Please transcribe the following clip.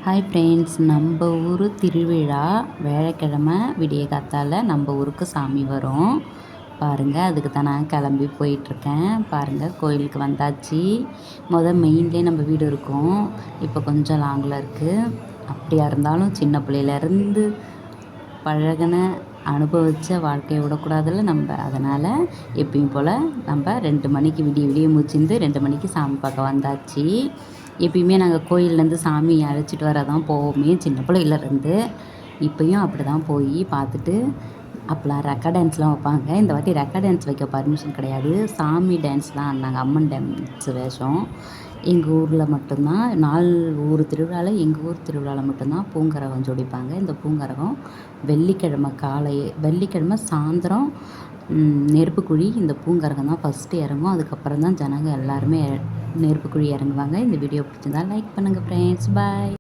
Hi friends, நம்ம ஊர் திருவிழா வியாழக்கிழமை விடிய காத்தால நம்ம ஊருக்கு சாமி வரும் பாருங்கள். அதுக்கு தான் நான் கிளம்பி போயிட்டுருக்கேன். பாருங்கள், கோயிலுக்கு வந்தாச்சு. மெயின்லேயே நம்ம வீடு இருக்கும். இப்போ கொஞ்சம் லாங்கில் இருக்குது. அப்படியா இருந்தாலும் சின்ன பிள்ளையிலேருந்து பழகின அனுபவித்த வாழ்க்கையை விடக்கூடாதுல்ல நம்ம. அதனால் எப்பயும் போல் நம்ம 2 மணிக்கு விடிய முடிச்சிருந்து 2 மணிக்கு சாமி பார்க்க வந்தாச்சு. எப்பயுமே நாங்கள் கோயிலேருந்து சாமி அழைச்சிட்டு வர தான் போவோமே சின்ன பிள்ளையிலேருந்து. இப்போயும் அப்படி தான் போய் பார்த்துட்டு அப்போலாம் ரெக்கார்ட் டான்ஸ்லாம் வைப்பாங்க. இந்த வாட்டி ரெக்கார்ட் டான்ஸ் வைக்க பர்மிஷன் கிடையாது. சாமி டான்ஸ்லாம் ஆடினாங்க. அம்மன் டான்ஸ் வேஷம். எங்கள் ஊரில் மட்டும்தான் 4 ஊர் திருவிழாவில் எங்கள் ஊர் திருவிழாவில் மட்டும்தான் பூங்கரகம் ஜோடிப்பாங்க. இந்த பூங்கரகம் வெள்ளிக்கிழமை சாயந்தரம் நெருப்புக்குழி இந்த பூங்கரகம் தான் ஃபஸ்ட்டு இறங்கும். அதுக்கப்புறம் தான் ஜனங்க எல்லாருமே நெருப்புக்குழி இறங்குவாங்க. இந்த வீடியோ பிடிச்சிருந்தா லைக் பண்ணுங்கள் ஃப்ரெண்ட்ஸ். பாய்.